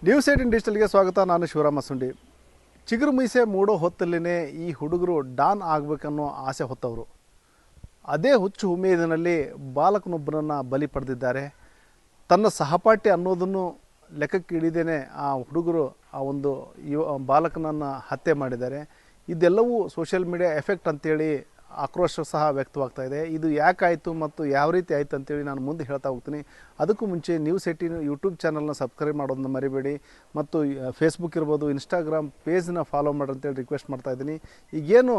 News 18 ಡಿಜಿಟಲ್ಗೆ ಸ್ವಾಗತ. ನಾನು ಶಿವರಾಮ ಸುಂಡಿ. ಚಿಗುರು ಮೀಸೆ ಮೂಡೋ ಹೊತ್ತಲ್ಲಿನೇ ಈ ಹುಡುಗರು ಡಾನ್ ಆಗಬೇಕನ್ನೋ ಆಸೆ ಹೊತ್ತವರು. ಅದೇ ಹುಚ್ಚು ಉಮೇದಿನಲ್ಲಿ ಬಾಲಕನೊಬ್ಬನನ್ನು ಬಲಿ ಪಡೆದಿದ್ದಾರೆ. ತನ್ನ ಸಹಪಾಠಿ ಅನ್ನೋದನ್ನು ಲೆಕ್ಕಕ್ಕೆ ಹಿಡಿದೇನೆ ಆ ಹುಡುಗರು ಆ ಒಂದು ಬಾಲಕನನ್ನು ಹತ್ಯೆ ಮಾಡಿದ್ದಾರೆ. ಇದೆಲ್ಲವೂ ಸೋಷಿಯಲ್ ಮೀಡಿಯಾ ಎಫೆಕ್ಟ್ ಅಂತೇಳಿ ಆಕ್ರೋಶ ಸಹ ವ್ಯಕ್ತವಾಗ್ತಾ ಇದೆ. ಇದು ಯಾಕಾಯಿತು ಮತ್ತು ಯಾವ ರೀತಿ ಆಯಿತು ಅಂತೇಳಿ ನಾನು ಮುಂದೆ ಹೇಳ್ತಾ ಹೋಗ್ತೀನಿ. ಅದಕ್ಕೂ ಮುಂಚೆ ನ್ಯೂಸ್ 18 ಯೂಟ್ಯೂಬ್ ಚಾನಲ್ನ ಸಬ್ಸ್ಕ್ರೈಬ್ ಮಾಡೋದನ್ನ ಮರಿಬೇಡಿ ಮತ್ತು ಫೇಸ್ಬುಕ್ ಇರ್ಬೋದು, ಇನ್ಸ್ಟಾಗ್ರಾಮ್ ಪೇಜ್ನ ಫಾಲೋ ಮಾಡಿ ಅಂತೇಳಿ ರಿಕ್ವೆಸ್ಟ್ ಮಾಡ್ತಾ ಇದ್ದೀನಿ. ಈಗೇನು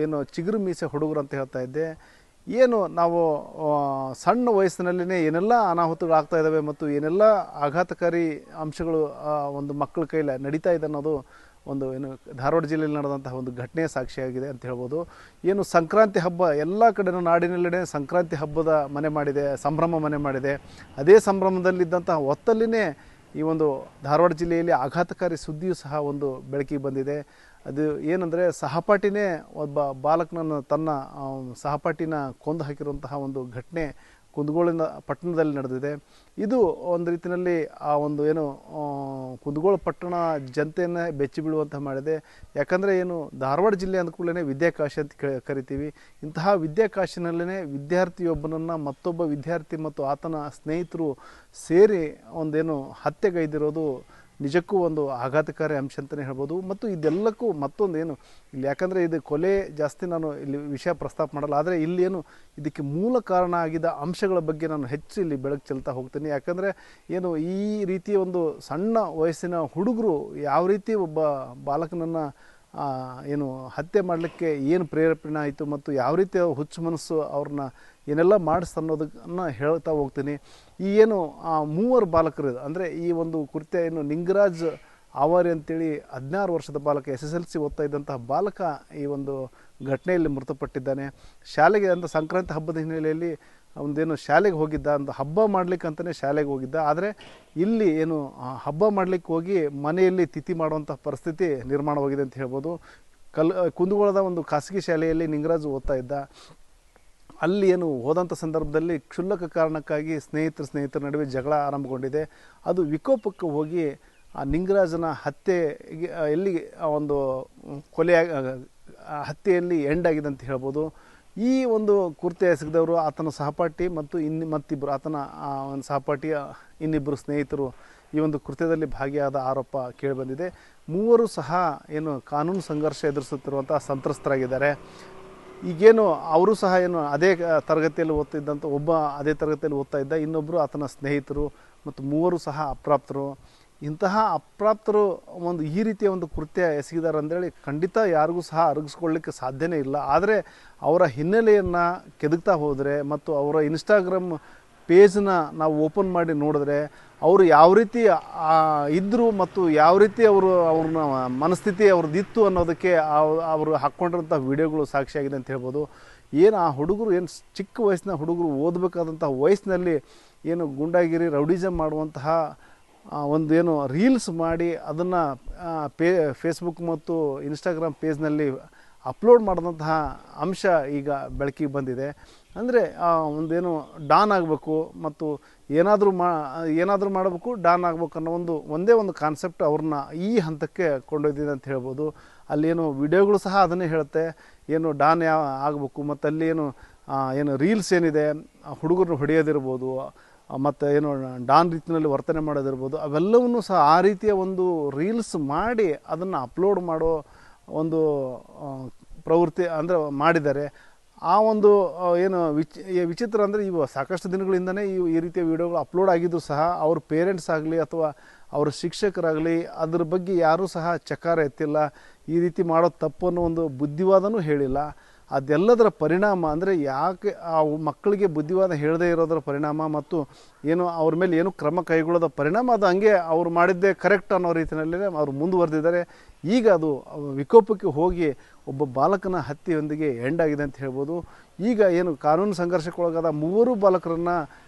ಏನು ಚಿಗುರು ಮೀಸೆ ಹುಡುಗರು ಅಂತ ಹೇಳ್ತಾ ಇದ್ದೆ, ಏನು ನಾವು ಸಣ್ಣ ವಯಸ್ಸಿನಲ್ಲೇ ಏನೆಲ್ಲ ಅನಾಹುತಗಳಾಗ್ತಾ ಇದ್ದಾವೆ ಮತ್ತು ಏನೆಲ್ಲ ಆಘಾತಕಾರಿ ಅಂಶಗಳು ಒಂದು ಮಕ್ಕಳ ಕೈಲಿ ನಡೀತಾ ಇದೆ ಅನ್ನೋದು ಒಂದು ಧಾರವಾಡ ಜಿಲ್ಲೆಯಲ್ಲಿ ನಡೆದಂತಹ ಒಂದು ಘಟನೆ ಸಾಕ್ಷಿಯಾಗಿದೆ ಅಂತ ಹೇಳ್ಬೋದು. ಏನು ಸಂಕ್ರಾಂತಿ ಹಬ್ಬ ಎಲ್ಲ ಕಡೆನೂ ನಾಡಿನೆಲ್ಲೆಡೆ ಸಂಕ್ರಾಂತಿ ಹಬ್ಬದ ಸಂಭ್ರಮ ಮನೆ ಮಾಡಿದೆ. ಅದೇ ಸಂಭ್ರಮದಲ್ಲಿದ್ದಂತಹ ಹೊತ್ತಲ್ಲಿನೇ ಈ ಒಂದು ಧಾರವಾಡ ಜಿಲ್ಲೆಯಲ್ಲಿ ಆಘಾತಕಾರಿ ಸುದ್ದಿಯೂ ಸಹ ಒಂದು ಬೆಳಕಿಗೆ ಬಂದಿದೆ. ಅದು ಏನಂದರೆ ಸಹಪಾಠಿನೇ ಒಬ್ಬ ಬಾಲಕನನ್ನು ತನ್ನ ಸಹಪಾಠಿನ ಕೊಂದು ಹಾಕಿರುವಂತಹ ಒಂದು ಘಟನೆ ಕುಂದಗೋಳಿನ ಪಟ್ಟಣದಲ್ಲಿ ನಡೆದಿದೆ. ಇದು ಒಂದು ರೀತಿಯಲ್ಲಿ ಆ ಒಂದು ಕುಂದಗೋಳ ಪಟ್ಟಣ ಜನತೆಯನ್ನು ಬೆಚ್ಚಿ ಬೀಳುವಂಥ ಮಾಡಿದೆ. ಯಾಕಂದರೆ ಧಾರವಾಡ ಜಿಲ್ಲೆ ಅಂದ್ಕೂಡಲೇ ವಿದ್ಯಾಕಾಶಿ ಅಂತ ಕರಿತೀವಿ. ಇಂತಹ ವಿದ್ಯಾಕಾಶಿನಲ್ಲೇ ವಿದ್ಯಾರ್ಥಿಯೊಬ್ಬನನ್ನು ಮತ್ತೊಬ್ಬ ವಿದ್ಯಾರ್ಥಿ ಮತ್ತು ಆತನ ಸ್ನೇಹಿತರು ಸೇರಿ ಹತ್ಯೆಗೈದಿರೋದು ನಿಜಕ್ಕೂ ಒಂದು ಆಘಾತಕಾರಿ ಅಂಶ ಅಂತಲೇ ಹೇಳ್ಬೋದು. ಮತ್ತು ಇದೆಲ್ಲಕ್ಕೂ ಮತ್ತೊಂದು ಇಲ್ಲಿ ಯಾಕಂದರೆ ಇದು ಕೊಲೆ ಜಾಸ್ತಿ ನಾನು ಇಲ್ಲಿ ವಿಷಯ ಪ್ರಸ್ತಾಪ ಮಾಡಲ್ಲ, ಆದರೆ ಇಲ್ಲಿ ಇದಕ್ಕೆ ಮೂಲ ಕಾರಣ ಆಗಿದ್ದ ಅಂಶಗಳ ಬಗ್ಗೆ ನಾನು ಹೆಚ್ಚು ಇಲ್ಲಿ ಬೆಳಕು ಚೆಲ್ತಾ ಹೋಗ್ತೀನಿ. ಯಾಕಂದರೆ ಈ ರೀತಿ ಒಂದು ಸಣ್ಣ ವಯಸ್ಸಿನ ಹುಡುಗರು ಯಾವ ರೀತಿ ಒಬ್ಬ ಬಾಲಕನನ್ನು ಹತ್ಯೆ ಮಾಡಲಿಕ್ಕೆ ಏನು ಪ್ರೇರೇಪಣೆ ಆಯಿತು ಮತ್ತು ಯಾವ ರೀತಿ ಹುಚ್ಚು ಮನಸ್ಸು ಅವ್ರನ್ನ ಏನೆಲ್ಲ ಅನ್ನೋದನ್ನು ಹೇಳ್ತಾ ಹೋಗ್ತೀನಿ. ಈ ಮೂವರು ಬಾಲಕರು ಅಂದರೆ ಈ ಒಂದು ಕೃತ್ಯ ನಿಂಗರಾಜ್ ಆವಾರಿ ಅಂತೇಳಿ 16 ವರ್ಷದ ಬಾಲಕ, SSLC ಓದ್ತಾ ಇದ್ದಂತಹ ಬಾಲಕ ಈ ಒಂದು ಘಟನೆಯಲ್ಲಿ ಮೃತಪಟ್ಟಿದ್ದಾನೆ. ಶಾಲೆಗೆ ಸಂಕ್ರಾಂತಿ ಹಬ್ಬದ ಹಿನ್ನೆಲೆಯಲ್ಲಿ ಶಾಲೆಗೆ ಹೋಗಿದ್ದ, ಒಂದು ಹಬ್ಬ ಮಾಡ್ಲಿಕ್ಕೆ ಅಂತಲೇ ಶಾಲೆಗೆ ಹೋಗಿದ್ದ. ಆದರೆ ಇಲ್ಲಿ ಹಬ್ಬ ಮಾಡ್ಲಿಕ್ಕೆ ಹೋಗಿ ಮನೆಯಲ್ಲಿ ತಿಥಿ ಮಾಡುವಂಥ ಪರಿಸ್ಥಿತಿ ನಿರ್ಮಾಣವಾಗಿದೆ ಅಂತ ಹೇಳ್ಬೋದು. ಕುಂದಗೋಳದ ಒಂದು ಖಾಸಗಿ ಶಾಲೆಯಲ್ಲಿ ನಿಂಗರಾಜ್ ಓದ್ತಾ ಇದ್ದ. ಅಲ್ಲಿ ಹೋದಂಥ ಸಂದರ್ಭದಲ್ಲಿ ಕ್ಷುಲ್ಲಕ ಕಾರಣಕ್ಕಾಗಿ ಸ್ನೇಹಿತರ ನಡುವೆ ಜಗಳ ಆರಂಭಗೊಂಡಿದೆ. ಅದು ವಿಕೋಪಕ್ಕೆ ಹೋಗಿ ಆ ನಿಂಗರಾಜನ ಹತ್ಯೆಗೆ ಒಂದು ಹತ್ಯೆಯಲ್ಲಿ ಎಂಡ್ ಆಗಿದೆ ಅಂತ ಹೇಳ್ಬೋದು. ಈ ಒಂದು ಕೃತ್ಯ ಎಸಗಿದವರು ಆತನ ಸಹಪಾಠಿ ಮತ್ತು ಮತ್ತಿಬ್ಬರು ಆತನ ಒಂದು ಸಹಪಾಠಿಯ ಇನ್ನಿಬ್ಬರು ಸ್ನೇಹಿತರು ಈ ಒಂದು ಕೃತ್ಯದಲ್ಲಿ ಭಾಗಿಯಾದ ಆರೋಪ ಕೇಳಿಬಂದಿದೆ. ಮೂವರು ಸಹ ಕಾನೂನು ಸಂಘರ್ಷ ಎದುರಿಸುತ್ತಿರುವಂಥ ಸಂತ್ರಸ್ತರಾಗಿದ್ದಾರೆ. ಈಗೇನು ಅವರು ಸಹ ಅದೇ ತರಗತಿಯಲ್ಲಿ ಓದ್ತಿದ್ದಂಥ ಒಬ್ಬ ಅದೇ ತರಗತಿಯಲ್ಲಿ ಓದ್ತಾ ಇದ್ದ, ಇನ್ನೊಬ್ಬರು ಆತನ ಸ್ನೇಹಿತರು ಮತ್ತು ಮೂವರು ಸಹ ಅಪ್ರಾಪ್ತರು. ಇಂತಹ ಅಪ್ರಾಪ್ತರು ಈ ರೀತಿಯ ಒಂದು ಕೃತ್ಯ ಎಸಗಿದ್ದಾರೆ ಅಂದೇಳಿ ಖಂಡಿತ ಯಾರಿಗೂ ಸಹ ಅರಗಿಸ್ಕೊಳ್ಳಿಕ್ಕೆ ಸಾಧ್ಯನೇ ಇಲ್ಲ. ಆದರೆ ಅವರ ಹಿನ್ನೆಲೆಯನ್ನು ಕೆದಕ್ತಾ ಹೋದರೆ ಮತ್ತು ಅವರ ಇನ್ಸ್ಟಾಗ್ರಾಮ್ ಪೇಜ್ನ ನಾವು ಓಪನ್ ಮಾಡಿ ನೋಡಿದ್ರೆ ಅವರು ಯಾವ ರೀತಿ ಇದ್ದರು ಮತ್ತು ಯಾವ ರೀತಿ ಅವ್ರನ್ನ ಮನಸ್ಥಿತಿ ಅವ್ರದ್ದಿತ್ತು ಅನ್ನೋದಕ್ಕೆ ಅವರು ಹಾಕ್ಕೊಂಡಿರೋಂಥ ವಿಡಿಯೋಗಳು ಸಾಕ್ಷಿಯಾಗಿದೆ ಅಂತ ಹೇಳ್ಬೋದು. ಆ ಹುಡುಗರು ಚಿಕ್ಕ ವಯಸ್ಸಿನ ಹುಡುಗರು ಓದಬೇಕಾದಂಥ ವಯಸ್ಸಿನಲ್ಲಿ ಗುಂಡಾಗಿರಿ ರೌಡಿಸಮ್ ಮಾಡುವಂತಹ ಒಂದು ರೀಲ್ಸ್ ಮಾಡಿ ಅದನ್ನು ಫೇಸ್ಬುಕ್ ಮತ್ತು ಇನ್ಸ್ಟಾಗ್ರಾಮ್ ಪೇಜ್ನಲ್ಲಿ ಅಪ್ಲೋಡ್ ಮಾಡಿದಂತಹ ಅಂಶ ಈಗ ಬೆಳಕಿಗೆ ಬಂದಿದೆ. ಅಂದರೆ ಒಂದೇನು ಡಾನ್ ಆಗಬೇಕು ಮತ್ತು ಏನಾದರೂ ಮಾಡಬೇಕು, ಡಾನ್ ಆಗಬೇಕು ಅನ್ನೋ ಒಂದೇ ಒಂದು ಕಾನ್ಸೆಪ್ಟ್ ಅವ್ರನ್ನ ಈ ಹಂತಕ್ಕೆ ಕೊಂಡೊಯ್ದಿದೆ ಅಂತ ಹೇಳ್ಬೋದು. ಅಲ್ಲಿ ವಿಡಿಯೋಗಳು ಸಹ ಅದನ್ನೇ ಹೇಳುತ್ತೆ, ಡಾನ್ ಆಗಬೇಕು ಮತ್ತು ಅಲ್ಲಿ ರೀಲ್ಸ್ ಏನಿದೆ ಹುಡುಗರನ್ನ ಹೊಡೆಯೋದಿರ್ಬೋದು ಮತ್ತು ಡಾನ್ ರೀತಿಯಲ್ಲಿ ವರ್ತನೆ ಮಾಡೋದಿರ್ಬೋದು, ಅವೆಲ್ಲವನ್ನೂ ಸಹ ಆ ರೀತಿಯ ಒಂದು ರೀಲ್ಸ್ ಮಾಡಿ ಅದನ್ನು ಅಪ್ಲೋಡ್ ಮಾಡೋ ಒಂದು ಪ್ರವೃತ್ತಿ ಮಾಡಿದ್ದಾರೆ. ಆ ಒಂದು ವಿಚಿತ್ರ ಅಂದರೆ ಇವು ಸಾಕಷ್ಟು ದಿನಗಳಿಂದನೇ ಈ ರೀತಿಯ ವಿಡಿಯೋಗಳು ಅಪ್ಲೋಡ್ ಆಗಿದ್ದು ಸಹ ಅವ್ರ ಪೇರೆಂಟ್ಸ್ ಆಗಲಿ ಅಥವಾ ಅವ್ರ ಶಿಕ್ಷಕರಾಗಲಿ ಅದ್ರ ಬಗ್ಗೆ ಯಾರೂ ಸಹ ಚಕಾರ ಎತ್ತಿಲ್ಲ. ಈ ರೀತಿ ಮಾಡೋ ತಪ್ಪು ಅನ್ನೋ ಒಂದು ಬುದ್ಧಿವಾದನೂ ಹೇಳಿಲ್ಲ. ಅದೆಲ್ಲದರ ಪರಿಣಾಮ ಅಂದರೆ ಯಾಕೆ ಆ ಮಕ್ಕಳಿಗೆ ಬುದ್ಧಿವಾದ ಹೇಳದೇ ಇರೋದರ ಪರಿಣಾಮ ಮತ್ತು ಅವ್ರ ಮೇಲೆ ಕ್ರಮ ಕೈಗೊಳ್ಳೋದ ಪರಿಣಾಮ ಅದು ಹಂಗೆ ಅವ್ರು ಮಾಡಿದ್ದೇ ಕರೆಕ್ಟ್ ಅನ್ನೋ ರೀತಿಯಲ್ಲೇ ಅವರು ಮುಂದುವರೆದಿದ್ದಾರೆ. ಈಗ ಅದು ವಿಕೋಪಕ್ಕೆ ಹೋಗಿ ಒಬ್ಬ ಬಾಲಕನ ಹತ್ಯೆಯೊಂದಿಗೆ ಎಂಡ್ ಆಗಿದೆ ಅಂತ ಹೇಳ್ಬೋದು. ಈಗ ಕಾನೂನು ಸಂಘರ್ಷಕ್ಕೊಳಗಾದ ಮೂವರು ಬಾಲಕರನ್ನು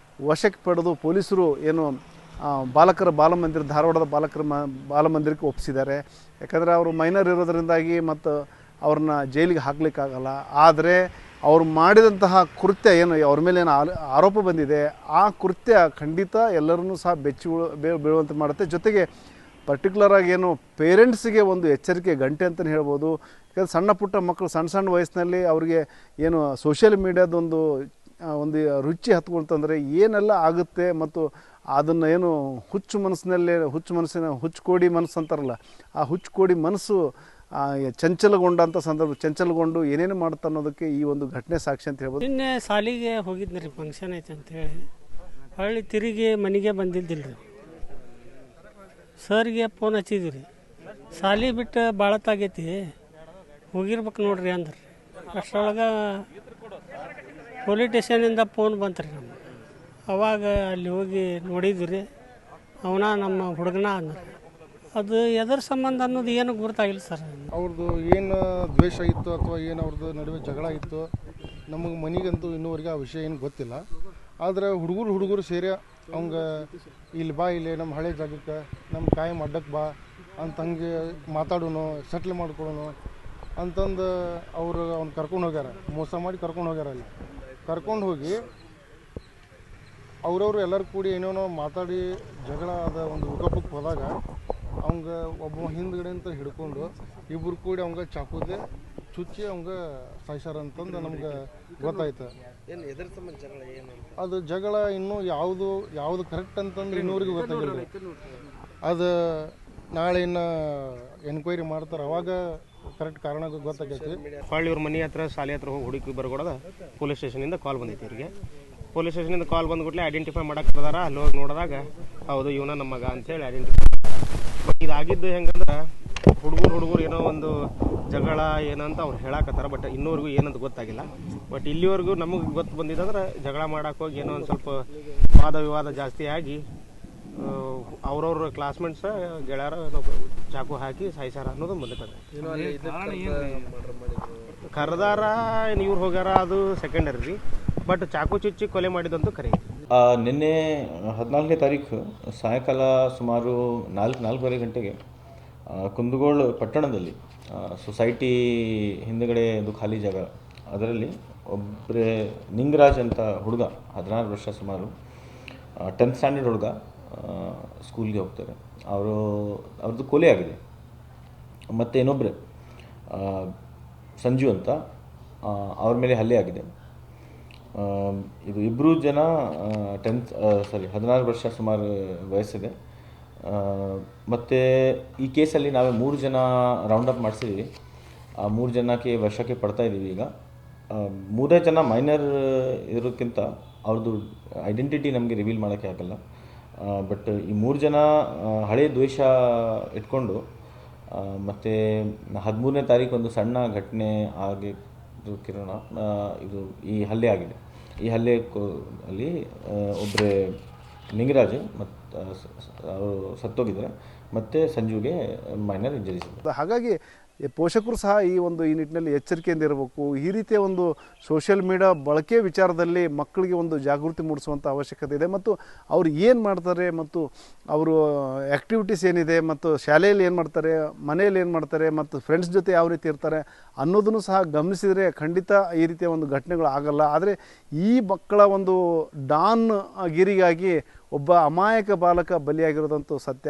ವಶಕ್ಕೆ ಪಡೆದು ಪೊಲೀಸರು ಧಾರವಾಡದ ಬಾಲಕರ ಬಾಲಮಂದಿರಕ್ಕೆ ಒಪ್ಪಿಸಿದ್ದಾರೆ. ಯಾಕಂದರೆ ಅವರು ಮೈನರ್ ಇರೋದರಿಂದಾಗಿ ಮತ್ತು ಅವ್ರನ್ನ ಜೈಲಿಗೆ ಹಾಕಲಿಕ್ಕಾಗಲ್ಲ. ಆದರೆ ಅವ್ರು ಮಾಡಿದಂತಹ ಕೃತ್ಯ ಏನು ಅವ್ರ ಮೇಲೆ ಏನು ಆರೋಪ ಬಂದಿದೆ ಆ ಕೃತ್ಯ ಖಂಡಿತ ಎಲ್ಲರನ್ನೂ ಸಹ ಬೀಳುವಂತೆ ಮಾಡುತ್ತೆ. ಜೊತೆಗೆ ಪರ್ಟಿಕ್ಯುಲರ್ ಆಗಿ ಏನು ಪೇರೆಂಟ್ಸಿಗೆ ಒಂದು ಎಚ್ಚರಿಕೆ ಗಂಟೆ ಅಂತಲೇ ಹೇಳ್ಬೋದು. ಯಾಕಂದರೆ ಸಣ್ಣ ಪುಟ್ಟ ಮಕ್ಕಳು ಸಣ್ಣ ವಯಸ್ಸಿನಲ್ಲಿ ಅವ್ರಿಗೆ ಏನು ಸೋಷಿಯಲ್ ಮೀಡಿಯಾದೊಂದು ಒಂದು ರುಚಿ ಹತ್ಕೊಳ್ತಂದರೆ ಏನೆಲ್ಲ ಆಗುತ್ತೆ ಮತ್ತು ಅದನ್ನು ಏನು ಹುಚ್ಚುಕೋಡಿ ಮನಸ್ಸು ಅಂತಾರಲ್ಲ, ಆ ಹುಚ್ಚುಕೋಡಿ ಮನಸ್ಸು ಚಂಚಲಗೊಂಡು ಏನೇನು ಮಾಡುತ್ತೆ ಅನ್ನೋದಕ್ಕೆ ಈ ಒಂದು ಘಟನೆ ಸಾಕ್ಷಿ ಅಂತ ಹೇಳ್ಬೋದು. ನಿನ್ನೆ ಸಾಲಿಗೆ ಹೋಗಿದ್ನಿ ರೀ, ಫಂಕ್ಷನ್ ಐತೆ ಅಂತೇಳಿ ಹೊಳ್ಳಿ ತಿರುಗಿ ಮನೆಗೆ ಬಂದಿದ್ದಿಲ್ಲ ರೀ. ಸರ್ಗೆ ಫೋನ್ ಹಚ್ಚಿದ್ವಿ ರೀ, ಸಾಲಿ ಬಿಟ್ಟು ಭಾಳತ್ತಾಗೈತಿ ಹೋಗಿರ್ಬೇಕು ನೋಡ್ರಿ ಅಂದ್ರಿ. ಅಷ್ಟರೊಳಗೆ ಪೊಲೀಸ್ ಸ್ಟೇಷನಿಂದ ಫೋನ್ ಬಂತು ರೀ ನಮ್ಗೆ. ಅವಾಗ ಅಲ್ಲಿ ಹೋಗಿ ನೋಡಿದ್ವಿ ರೀ, ಅವನ ನಮ್ಮ ಹುಡುಗನ ಅಂದ್ರಿ. ಅದು ಎದರ ಸಂಬಂಧ ಅನ್ನೋದು ಏನು ಗೊತ್ತಾಗಿಲ್ಲ ಸರ್. ಅವ್ರದ್ದು ಏನು ದ್ವೇಷ ಇತ್ತು ಅಥವಾ ಏನು ಅವ್ರದ್ದು ನಡುವೆ ಜಗಳ ಇತ್ತು ನಮಗೆ ಮನೆಗಂತೂ ಇನ್ನೂವರೆಗೆ ಆ ವಿಷಯ ಏನು ಗೊತ್ತಿಲ್ಲ. ಆದರೆ ಹುಡುಗರು ಸೇರಿ ಅವಂಗ ಇಲ್ಲಿ ಬಾ, ಇಲ್ಲಿ ನಮ್ಮ ಹಳೆ ಜಾಗಕ್ಕೆ ನಮ್ಮ ಕಾಯಂ ಅಡ್ಡಕ್ಕೆ ಬಾ ಅಂತ ಹಂಗೆ ಮಾತಾಡೋನು, ಸೆಟ್ಲ್ ಮಾಡ್ಕೊಳ್ಳೋನು ಅಂತಂದು ಅವ್ನು ಕರ್ಕೊಂಡು ಹೋಗ್ಯಾರ, ಮೋಸ ಮಾಡಿ ಕರ್ಕೊಂಡು ಹೋಗ್ಯಾರ. ಅಲ್ಲಿ ಕರ್ಕೊಂಡು ಹೋಗಿ ಅವ್ರವ್ರು ಎಲ್ಲರೂ ಕೂಡಿ ಏನೇನೋ ಮಾತಾಡಿ ಜಗಳ ಆದ ಒಂದು ಉಗಪಕ್ಕೆ ಹೋದಾಗ ಅವಂಗ ಒಬ್ಬ ಹಿಂದ್ಗಡೆ ಅಂತ ಹಿಡ್ಕೊಂಡು ಇಬ್ಬರು ಕೂಡಿ ಅವಂಗ ಚಾಕುದೆ ಚುಚ್ಚಿ ಅವಂಗ ಸಾಯ್ಸಾರ ಅಂತಂದು ನಮ್ಗೆ ಗೊತ್ತಾಯ್ತು. ಅದು ಜಗಳ ಇನ್ನೂ ಯಾವುದು ಕರೆಕ್ಟ್ ಅಂತಂದ್ರೆ ಇನ್ನೂವರೆಗೂ ಗೊತ್ತಾಗಿಲ್ಲ. ಅದು ನಾಳೆ ಇನ್ನು ಎನ್ಕ್ವೈರಿ ಮಾಡ್ತಾರೆ, ಅವಾಗ ಕರೆಕ್ಟ್ ಕಾರಣ ಗೊತ್ತಾಗೈತಿ. ಹೊಳ್ಳಿ ಇವ್ರ ಮನೆ ಹತ್ರ ಶಾಲೆ ಹತ್ರ ಹೋಗಿ ಹುಡುಕಿ ಬರ್ಕೊಡೋದ ಪೊಲೀಸ್ ಸ್ಟೇಷನಿಂದ ಕಾಲ್ ಬಂದೈತಿ ಇವ್ರಿಗೆ. ಪೊಲೀಸ್ ಸ್ಟೇಷನಿಂದ ಕಾಲ್ ಬಂದ್ಬಿಟ್ಲೆ ಐಡೆಂಟಿಫೈ ಮಾಡಕ್ಕೆ ಬರ್ದಾರ. ಅಲ್ಲಿ ಹೋಗಿ ನೋಡಿದಾಗ ಹೌದು ಇವನ ನಮ್ಮ ಮಗ ಅಂತೇಳಿ ಐಡೆಂಟಿಫೈ. ಇದಾಗಿದ್ದು ಹೆಂಗಂದ್ರೆ ಹುಡುಗರು ಏನೋ ಒಂದು ಜಗಳ ಏನಂತ ಅವ್ರು ಹೇಳಕತ್ತಾರ, ಬಟ್ ಇನ್ನೂವರೆಗೂ ಏನಂತ ಗೊತ್ತಾಗಿಲ್ಲ. ಬಟ್ ಇಲ್ಲಿವರೆಗೂ ನಮಗೆ ಗೊತ್ತು ಬಂದಿದ್ದಂದ್ರೆ ಜಗಳ ಮಾಡಕ್ಕೆ ಹೋಗಿ ಏನೋ ಒಂದು ಸ್ವಲ್ಪ ವಾದ ವಿವಾದ ಜಾಸ್ತಿ ಆಗಿ ಅವ್ರವ್ರ ಕ್ಲಾಸ್ಮೇಟ್ಸ್ ಗೆಳೆಯರ ಚಾಕು ಹಾಕಿ ಸಾಯ್ಸಾರ ಅನ್ನೋದು ಬಂದಿರ್ತದೆ. ಕರ್ದಾರ ಇವ್ರು ಹೋಗ್ಯಾರ ಅದು ಸೆಕೆಂಡರಿ ರೀ, ಬಟ್ ಚಾಕು ಚುಚ್ಚಿ ಕೊಲೆ ಮಾಡಿದಂತೂ ಕರೆ. ನಿನ್ನೆ 14ನೇ ತಾರೀಕು ಸಾಯಂಕಾಲ ಸುಮಾರು 4:30 ಗಂಟೆಗೆ ಕುಂದಗೋಳ ಪಟ್ಟಣದಲ್ಲಿ ಸೊಸೈಟಿ ಹಿಂದುಗಡೆ ಒಂದು ಖಾಲಿ ಜಾಗ, ಅದರಲ್ಲಿ ಒಬ್ಬರೇ ನಿಂಗರಾಜ್ ಅಂತ ಹುಡುಗ 16 ವರ್ಷ ಸುಮಾರು 10th ಸ್ಟ್ಯಾಂಡರ್ಡ್ ಹುಡುಗ ಸ್ಕೂಲ್ಗೆ ಹೋಗ್ತಾರೆ. ಅವ್ರದ್ದು ಕೊಲೆ ಆಗಿದೆ. ಮತ್ತು ಇನ್ನೊಬ್ಬರೇ ಸಂಜು ಅಂತ ಅವ್ರ ಮೇಲೆ ಹಲ್ಲೆ ಆಗಿದೆ. ಇದು ಇಬ್ಬರು ಜನ 16 ವರ್ಷ ಸುಮಾರು ವಯಸ್ಸಿದೆ. ಮತ್ತು ಈ ಕೇಸಲ್ಲಿ ನಾವೇ 3 ಜನ ರೌಂಡಪ್ ಮಾಡಿಸಿದ್ದೀವಿ. ಆ 3 ಜನಕ್ಕೆ ವಶಕ್ಕೆ ಪಡ್ತಾ ಇದ್ದೀವಿ. ಈಗ 3 ಜನ ಮೈನರ್ ಇರೋಕ್ಕಿಂತ ಅವ್ರದ್ದು ಐಡೆಂಟಿಟಿ ನಮಗೆ ರಿವೀಲ್ ಮಾಡೋಕ್ಕೆ ಆಗಲ್ಲ. ಬಟ್ ಈ 3 ಜನ ಹಳೆಯ ದ್ವೇಷ ಇಟ್ಕೊಂಡು ಮತ್ತು 13ನೇ ತಾರೀಕು ಒಂದು ಸಣ್ಣ ಘಟನೆ ಆಗಿದ್ದು ಕಿರಣ ಈ ಹಲ್ಲೆ ಆಗಿದೆ. ಈ ಹಲ್ಲೆ ಅಲ್ಲಿ ಒಬ್ಬರೇ ನಿಂಗರಾಜ್ ಮತ್ತು ಅವರು ಸತ್ತೋಗಿದ್ದಾರೆ, ಮತ್ತು ಸಂಜುಗೆ ಮೈನರ್ ಇಂಜರೀಸ್. ಹಾಗಾಗಿ ಪೋಷಕರು ಸಹ ಈ ನಿಟ್ಟಿನಲ್ಲಿ ಎಚ್ಚರಿಕೆಯಿಂದ ಇರಬೇಕು. ಈ ರೀತಿಯ ಒಂದು ಸೋಷಿಯಲ್ ಮೀಡಿಯಾ ಬಳಕೆ ವಿಚಾರದಲ್ಲಿ ಮಕ್ಕಳಿಗೆ ಒಂದು ಜಾಗೃತಿ ಮೂಡಿಸುವಂಥ ಅವಶ್ಯಕತೆ ಇದೆ. ಮತ್ತು ಅವರು ಏನು ಮಾಡ್ತಾರೆ ಮತ್ತು ಅವರು ಆ್ಯಕ್ಟಿವಿಟೀಸ್ ಏನಿದೆ ಮತ್ತು ಶಾಲೆಯಲ್ಲಿ ಏನು ಮಾಡ್ತಾರೆ, ಮನೆಯಲ್ಲಿ ಏನು ಮಾಡ್ತಾರೆ ಮತ್ತು ಫ್ರೆಂಡ್ಸ್ ಜೊತೆ ಯಾವ ರೀತಿ ಇರ್ತಾರೆ ಅನ್ನೋದನ್ನು ಸಹ ಗಮನಿಸಿದರೆ ಖಂಡಿತ ಈ ರೀತಿಯ ಒಂದು ಘಟನೆಗಳು ಆಗಲ್ಲ. ಆದರೆ ಈ ಮಕ್ಕಳ ಒಂದು ಡಾನ್ ಗಿರಿಗಾಗಿ ಒಬ್ಬ ಅಮಾಯಕ ಬಾಲಕ ಬಲಿಯಾಗಿರೋದಂತೂ ಸತ್ಯ.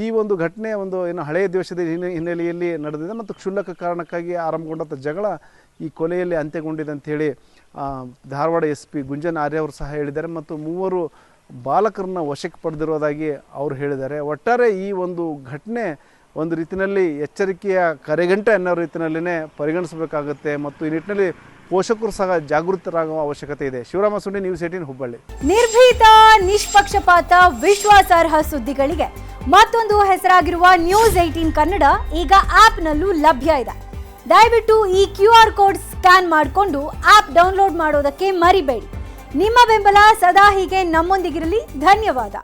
ಈ ಒಂದು ಘಟನೆ ಏನು ಹಳೆಯ ದ್ವೇಷದ ಹಿನ್ನೆಲೆಯಲ್ಲಿ ನಡೆದಿದೆ ಮತ್ತು ಕ್ಷುಲ್ಲಕ ಕಾರಣಕ್ಕಾಗಿ ಆರಂಭಗೊಂಡಂಥ ಜಗಳ ಈ ಕೊಲೆಯಲ್ಲಿ ಅಂತ್ಯಗೊಂಡಿದೆ ಅಂಥೇಳಿ ಧಾರವಾಡ SP ಗುಂಜನ್ ಆರ್ಯ ಅವರು ಸಹ ಹೇಳಿದ್ದಾರೆ. ಮತ್ತು 3 ಬಾಲಕರನ್ನ ವಶಕ್ಕೆ ಪಡೆದಿರೋದಾಗಿ ಅವರು ಹೇಳಿದ್ದಾರೆ. ಒಟ್ಟಾರೆ ಈ ಒಂದು ಘಟನೆ ಒಂದು ರೀತಿಯಲ್ಲಿ ಎಚ್ಚರಿಕೆಯ ಕರೆಗಂಟೆ ಅನ್ನೋ ರೀತಿಯಲ್ಲೇ ಪರಿಗಣಿಸಬೇಕಾಗುತ್ತೆ. ಮತ್ತು ಈ ನಿಟ್ಟಿನಲ್ಲಿ ಪೋಷಕರು ಸಹ ಜಾಗೃತರಾಗುವ ಅವಶ್ಯಕತೆ ಇದೆ. ಶಿವರಾಮ ಸುಂಡಿ, ನ್ಯೂಸ್ 18 ಹುಬ್ಬಳ್ಳಿ. ನಿರ್ಭೀತ, ನಿಷ್ಪಕ್ಷಪಾತ, ವಿಶ್ವಾಸಾರ್ಹ ಸುದ್ದಿಗಳಿಗೆ ಮತ್ತೊಂದು ಹೆಸರಾಗಿರುವ ನ್ಯೂಸ್ 18 ಕನ್ನಡ ಈಗ ಆಪ್ನಲ್ಲೂ ಲಭ್ಯ ಇದೆ. ದಯವಿಟ್ಟು ಈ QR ಕೋಡ್ ಸ್ಕ್ಯಾನ್ ಮಾಡಿಕೊಂಡು ಆಪ್ ಡೌನ್ಲೋಡ್ ಮಾಡೋದಕ್ಕೆ ಮರಿಬೇಡಿ. ನಿಮ್ಮ ಬೆಂಬಲ ಸದಾ ಹೀಗೆ ನಮ್ಮೊಂದಿಗಿರಲಿ. ಧನ್ಯವಾದ.